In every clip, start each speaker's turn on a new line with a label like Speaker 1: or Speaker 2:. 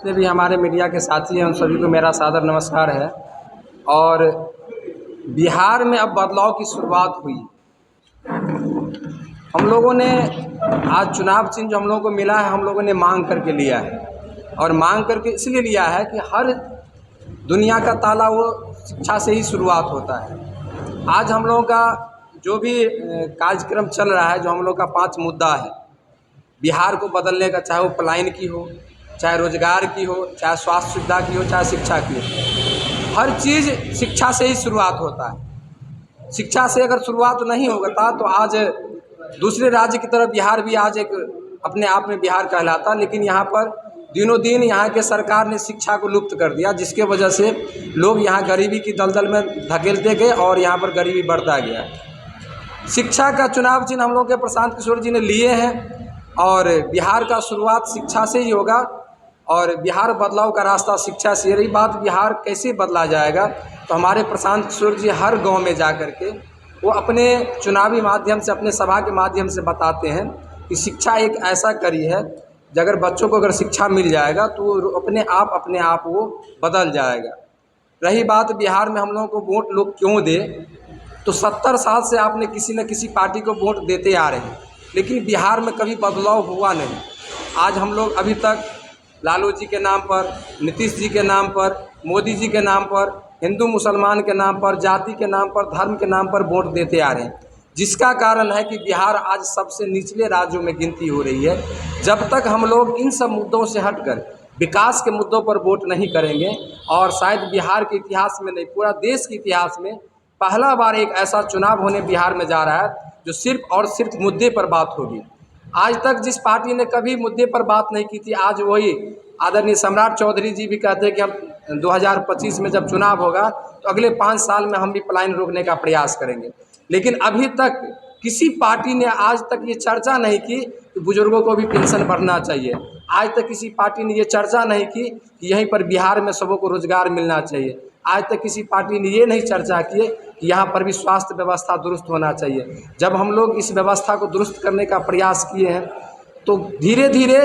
Speaker 1: जितने भी हमारे मीडिया के साथी हैं उन सभी को मेरा सादर नमस्कार है। और बिहार में अब बदलाव की शुरुआत हुई। हम लोगों ने आज चुनाव चिन्ह जो हम लोगों को मिला है, हम लोगों ने मांग करके लिया है। और मांग करके इसलिए लिया है कि हर दुनिया का ताला वो शिक्षा से ही शुरुआत होता है। आज हम लोगों का जो भी कार्यक्रम चल रहा है, जो हम लोग का 5 मुद्दा है बिहार को बदलने का, चाहे वो पलायन की हो, चाहे रोजगार की हो, चाहे स्वास्थ्य सुविधा की हो, चाहे शिक्षा की हो, हर चीज़ शिक्षा से ही शुरुआत होता है। शिक्षा से अगर शुरुआत नहीं होता तो आज दूसरे राज्य की तरफ बिहार भी आज एक अपने आप में बिहार कहलाता। लेकिन यहाँ पर दिनों दिन यहाँ के सरकार ने शिक्षा को लुप्त कर दिया, जिसके वजह से लोग यहाँ गरीबी की दलदल में धकेलते गए और यहाँ पर गरीबी बढ़ता गया। शिक्षा का चुनाव चिन्ह हम लोग के प्रशांत किशोर जी ने लिए हैं और बिहार का शुरुआत शिक्षा से ही होगा और बिहार बदलाव का रास्ता शिक्षा से। रही बात बिहार कैसे बदला जाएगा, तो हमारे प्रशांत किशोर जी हर गांव में जा कर के वो अपने चुनावी माध्यम से, अपने सभा के माध्यम से बताते हैं कि शिक्षा एक ऐसा करी है, अगर बच्चों को अगर शिक्षा मिल जाएगा तो अपने आप वो बदल जाएगा। रही बात बिहार में हम लोगों को वोट लोग क्यों दे, तो 70 साल से आपने किसी न किसी पार्टी को वोट देते आ रहे हैं, लेकिन बिहार में कभी बदलाव हुआ नहीं। आज हम लोग अभी तक लालू जी के नाम पर, नीतीश जी के नाम पर, मोदी जी के नाम पर, हिंदू मुसलमान के नाम पर, जाति के नाम पर, धर्म के नाम पर वोट देते आ रहे हैं, जिसका कारण है कि बिहार आज सबसे निचले राज्यों में गिनती हो रही है। जब तक हम लोग इन सब मुद्दों से हटकर विकास के मुद्दों पर वोट नहीं करेंगे, और शायद बिहार के इतिहास में नहीं, पूरा देश के इतिहास में पहला बार एक ऐसा चुनाव होने बिहार में जा रहा है जो सिर्फ और सिर्फ मुद्दे पर बात होगी। आज तक जिस पार्टी ने कभी मुद्दे पर बात नहीं की थी, आज वही आदरणीय सम्राट चौधरी जी भी कहते हैं कि हम 2025 में जब चुनाव होगा तो अगले 5 साल में हम भी पलायन रोकने का प्रयास करेंगे। लेकिन अभी तक किसी पार्टी ने आज तक ये चर्चा नहीं की कि बुजुर्गों को भी पेंशन बढ़ना चाहिए। आज तक किसी पार्टी ने ये चर्चा नहीं की कि यहीं पर बिहार में सबों को रोजगार मिलना चाहिए। आज तक किसी पार्टी ने ये नहीं चर्चा की कि यहाँ पर भी स्वास्थ्य व्यवस्था दुरुस्त होना चाहिए। जब हम लोग इस व्यवस्था को दुरुस्त करने का प्रयास किए हैं तो धीरे धीरे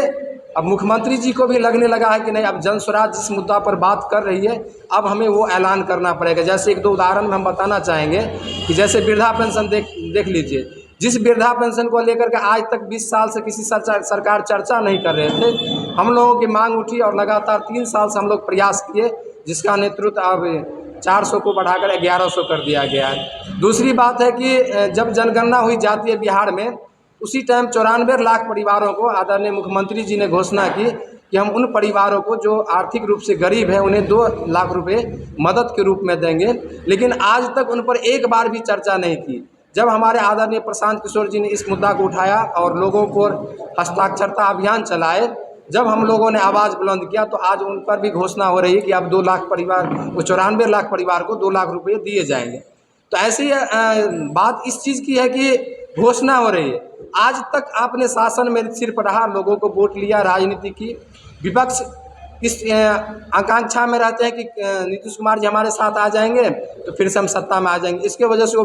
Speaker 1: अब मुख्यमंत्री जी को भी लगने लगा है कि नहीं, अब जन स्वराज जिस मुद्दा पर बात कर रही है अब हमें वो ऐलान करना पड़ेगा। जैसे 1-2 उदाहरण में हम बताना चाहेंगे कि जैसे वृद्धा पेंशन देख लीजिए। जिस वृद्धा पेंशन को लेकर के आज तक 20 साल से किसी सरकार चर्चा नहीं कर रहे थे, हम लोगों की मांग उठी और लगातार 3 साल से हम लोग प्रयास किए, जिसका नेतृत्व अब 400 को बढ़ाकर 1100 कर दिया गया है। दूसरी बात है कि जब जनगणना हुई जाती है बिहार में, उसी टाइम 94 लाख परिवारों को आदरणीय मुख्यमंत्री जी ने घोषणा की कि हम उन परिवारों को जो आर्थिक रूप से गरीब हैं उन्हें 2 लाख रुपए मदद के रूप में देंगे। लेकिन आज तक उन पर एक बार भी चर्चा नहीं की। जब हमारे आदरणीय प्रशांत किशोर जी ने इस मुद्दा को उठाया और लोगों को हस्ताक्षरता अभियान चलाए, जब हम लोगों ने आवाज़ बुलंद किया, तो आज उन पर भी घोषणा हो रही है कि अब 2 लाख परिवार, वो 94 लाख परिवार को 2 लाख रुपये दिए जाएंगे। तो ऐसी बात इस चीज़ की है कि घोषणा हो रही है। आज तक आपने शासन में सिर्फ रहा, लोगों को वोट लिया, राजनीति की। विपक्ष इस आकांक्षा में रहते हैं कि नीतीश कुमार जी हमारे साथ आ जाएंगे तो फिर से हम सत्ता में आ जाएंगे, इसके वजह से वो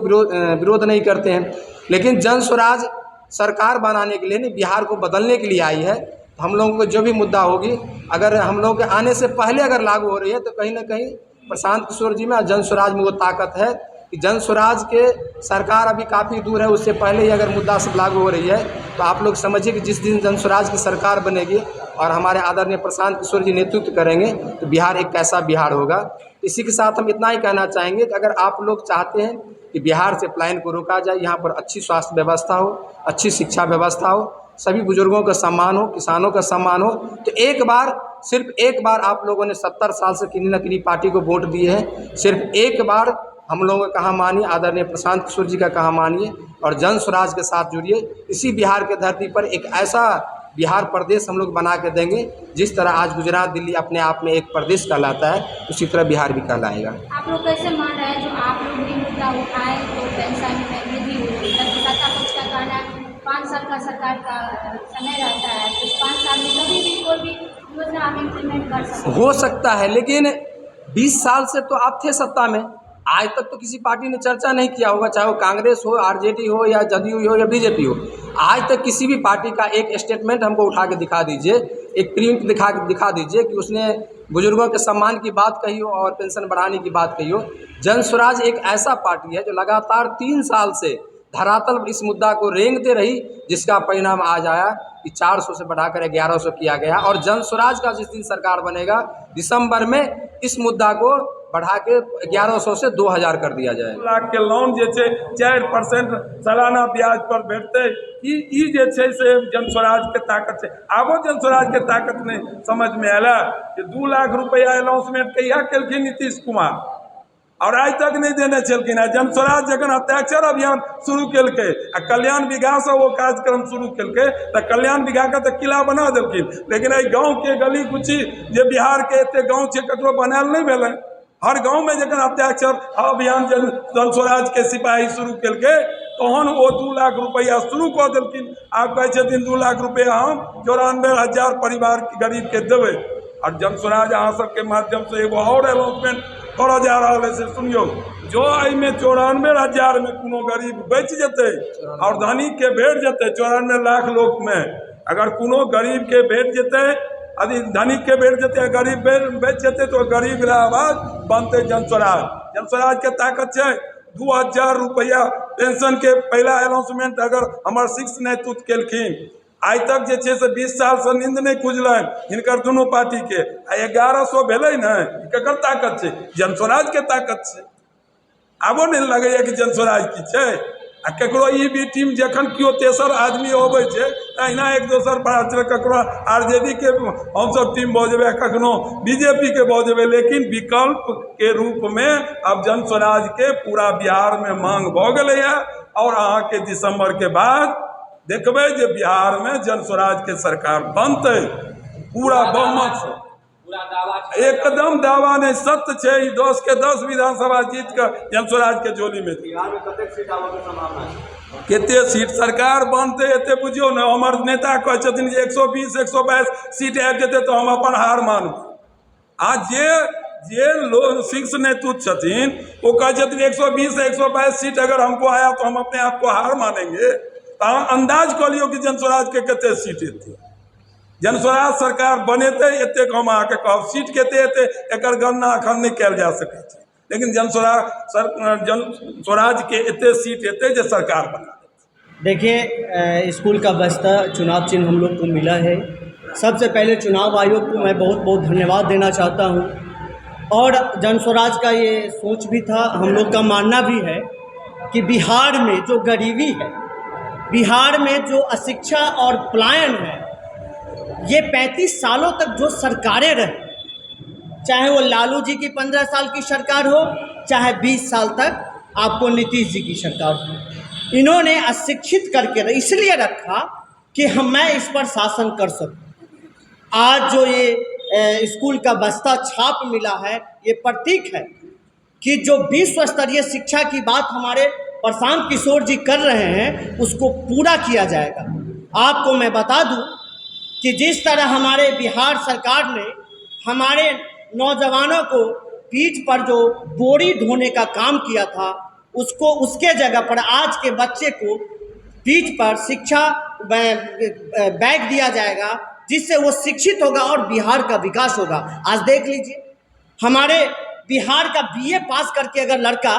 Speaker 1: विरोध नहीं करते हैं। लेकिन जन स्वराज सरकार बनाने के लिए नहीं, बिहार को बदलने के लिए आई है। तो हम लोगों को जो भी मुद्दा होगी, अगर हम लोगों के आने से पहले अगर लागू हो रही है, तो कहीं ना कहीं प्रशांत किशोर जी में और जन स्वराज में वो ताकत है कि जन स्वराज के सरकार अभी काफ़ी दूर है, उससे पहले ही अगर मुद्दा सब लागू हो रही है, तो आप लोग समझिए कि जिस दिन जन स्वराज की सरकार बनेगी और हमारे आदरणीय प्रशांत किशोर जी नेतृत्व करेंगे, तो बिहार एक कैसा बिहार होगा। इसी के साथ हम इतना ही कहना चाहेंगे कि अगर आप लोग चाहते हैं कि बिहार से पलायन को रोका जाए, यहाँ पर अच्छी स्वास्थ्य व्यवस्था हो, अच्छी शिक्षा व्यवस्था हो, सभी बुजुर्गों का सम्मान हो, किसानों का सम्मान हो, तो एक बार, सिर्फ एक बार आप लोगों ने 70 साल से किन्हीं न किन्हीं पार्टी को वोट दिए हैं, सिर्फ एक बार हम लोगों का कहा मानिए, आदरणीय प्रशांत किशोर जी का कहा मानिए और जन स्वराज के साथ जुड़िए। इसी बिहार के धरती पर एक ऐसा बिहार प्रदेश हम लोग बना के देंगे, जिस तरह आज गुजरात, दिल्ली अपने आप में एक प्रदेश कहलाता है, उसी तरह बिहार भी कहलाएगा।
Speaker 2: आप लोग कैसे मान रहे हैं जो आप लोग भी मुद्दा उठाए तो पेंशन में वृद्धि हुई, सत्ता पक्ष का कहना है 5 साल का सरकार का समय रहता है, तो 5 साल में कभी भी कोई भी योजना आप इम्प्लीमेंट कर सकते
Speaker 1: हो सकता है, लेकिन 20 साल से तो आप थे सत्ता में, आज तक तो किसी पार्टी ने चर्चा नहीं किया होगा, चाहे वो कांग्रेस हो, आरजेडी हो, या जदयू हो, या बीजेपी हो। आज तक किसी भी पार्टी का एक स्टेटमेंट हमको उठा के दिखा दीजिए, एक प्रिंट दिखा दीजिए कि उसने बुजुर्गों के सम्मान की बात कही हो और पेंशन बढ़ाने की बात कही हो। जन स्वराज एक ऐसा पार्टी है जो लगातार 3 साल से धरातल पर इस मुद्दा को रेंगते रही, जिसका परिणाम आज आया कि 400 से बढ़ाकर 1100 किया गया। और जन स्वराज का जिस दिन सरकार बनेगा दिसंबर में इस मुद्दा को बढ़ा के 1100 से 2000 कर दिया जाए।
Speaker 3: लाख के लोन जे छै 4% सालाना ब्याज पर भेटते, ई जे छै से जन स्वराज के ताकत छै। आबो जन स्वराज के ताकत नहीं समझ में आला कि 2 लाख रुपया अनाउंसमेंट कहिया केलखिन नीतीश कुमार, और आज तक नहीं देने छलखिन। जन स्वराज जखन हस्ताक्षर अभियान शुरू केलकै आ कल्याण विघा से वो कार्यक्रम शुरू केलकै तो कल्याण विघा के तो किला बना देलखिन, लेकिन एहि गाँव के गली कुची जे बिहार के एते गाँव छै ककरो बनायल नहीं भेलै। हर गाँव में जखन हस्ताक्षर अभियान जन स्वराज के सिपाही शुरू केलकै तहन वो 2 लाख रुपया शुरू कऽ देलखिन। आब कहै छथिन 2 लाख रुपया हम 94,000 परिवार के गरीब के देबै। और जन स्वराज अहाँ सबके माध्यम से एगो और अनाउंसमेंट करऽ जा रहल है से सुनियो, जो एहिमे 94,000 में कोनो गरीब बच जेतै और धनी के भेट जेतै, 94 लाख लोक में अगर कोनो गरीब के भेट जेतै, यदि धनिक के भेट जेतै, गरीब बेच जेतै, तो गरीब रह आवाज बनते जन स्वराज। जन स्वराज के ताकत छै 2000 रुपया पेंशन के पहला अनाउंसमेंट अगर हमर 6 नेतृत्व केलखिन। आज तक जे छै से 20 साल से नींद नहीं खुजलन हिनकर दुनू पार्टी के, 1100 भेलै ने, केकर ताकत छै? जन स्वराज के ताकत छै। आबो नहीं लगैया कि जन स्वराज की छै। आ ककरो ई भी टीम जखन कियो तेसर आदमी अबै छै तहिना एक दोसर पार्टी ककरो आरजेडी के हमसब टीम बजेबै, कखनो बीजेपी के बजेबै, लेकिन विकल्प के रूप में अब जन स्वराज के पूरा बिहार में मांग भऽ गेलै है। और अहाँ के दिसंबर के बाद देखबै जे बिहार में जन स्वराज के सरकार बनतै पूरा बहुमत से। एकदम दावा नहीं, सत्य छै। 10 के 10 विधानसभा जीत कर जन स्वराज के झोली में केते सीट सरकार बनते एते बुझियो न। हमर नेता कहै छथिन जे 120 122 सीट आबि जेतै तो हम अपन हार मानबै। आ जे लोग शीर्ष नेतृत्व छथिन वो कहै छथिन 120 122 सीट अगर हमको आया तो हम अपने आप को हार मानेंगे। तो अंदाज कऽ लियो कि जन स्वराज के कते सीट एतै। जन स्वराज सरकार बनेतै एतेक हम अहाँके कहब, सीट केते एतै एकर गणना एखन नहीं कयल जा सकै छै, लेकिन जन स्वराज के एते सीट एतै जे सरकार बना।
Speaker 4: देखिए, स्कूल का बस्ता चुनाव चिन्ह हम लोग को मिला है। सबसे पहले चुनाव आयोग को मैं बहुत बहुत धन्यवाद देना चाहता हूँ। और जन स्वराज का ये सोच भी था, हम लोग का मानना भी है कि बिहार में जो गरीबी है, बिहार में जो अशिक्षा और पलायन है, ये 35 सालों तक जो सरकारें रहे, चाहे वो लालू जी की 15 साल की सरकार हो, चाहे 20 साल तक आपको नीतीश जी की सरकार हो, इन्होंने अशिक्षित करके इसलिए रखा कि मैं इस पर शासन कर सकूं। आज जो ये स्कूल का बस्ता छाप मिला है, ये प्रतीक है कि जो विश्व स्तरीय शिक्षा की बात हमारे प्रशांत किशोर जी कर रहे हैं उसको पूरा किया जाएगा। आपको मैं बता दूं कि जिस तरह हमारे बिहार सरकार ने हमारे नौजवानों को पीठ पर जो बोरी ढोने का काम किया था, उसको उसके जगह पर आज के बच्चे को पीठ पर शिक्षा बैग दिया जाएगा, जिससे वो शिक्षित होगा और बिहार का विकास होगा। आज देख लीजिए, हमारे बिहार का बीए पास करके अगर लड़का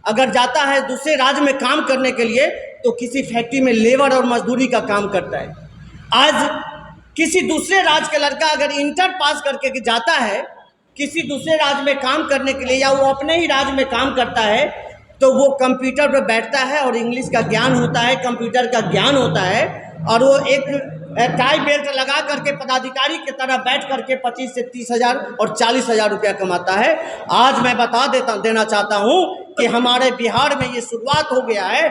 Speaker 4: अगर जाता है दूसरे राज्य में काम करने के लिए, तो किसी फैक्ट्री में लेबर और मजदूरी का काम करता है। आज किसी दूसरे राज्य का लड़का अगर इंटर पास करके जाता है किसी दूसरे राज्य में काम करने के लिए, या वो अपने ही राज्य में काम करता है, तो वो कंप्यूटर पर बैठता है और इंग्लिश का ज्ञान होता है, कंप्यूटर का ज्ञान होता है, और वो एक टाई बेल्ट लगा करके पदाधिकारी की तरह बैठ करके 25 से 30 हज़ार और 40 हज़ार रुपया कमाता है। आज मैं देना चाहता हूँ कि हमारे बिहार में ये शुरुआत हो गया है।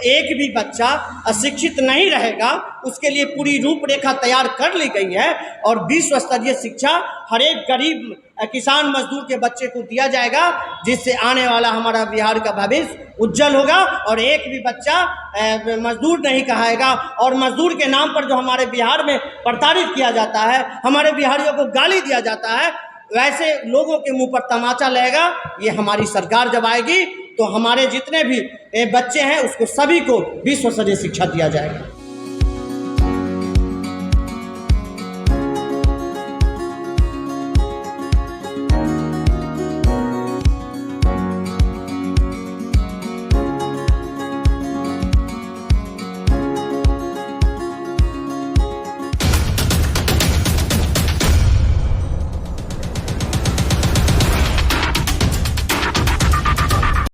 Speaker 4: एक भी बच्चा अशिक्षित नहीं रहेगा, उसके लिए पूरी रूपरेखा तैयार कर ली गई है, और विश्व स्तरीय शिक्षा हर एक गरीब किसान मजदूर के बच्चे को दिया जाएगा, जिससे आने वाला हमारा बिहार का भविष्य उज्जवल होगा। और एक भी बच्चा मजदूर नहीं कहाएगा। और मजदूर के नाम पर जो हमारे बिहार में प्रताड़ित किया जाता है, हमारे बिहारियों को गाली दिया जाता है, वैसे लोगों के मुंह पर तमाचा लगेगा। ये हमारी सरकार जब आएगी तो हमारे जितने भी बच्चे हैं उसको सभी को विश्व स्तरीय शिक्षा दिया जाएगा।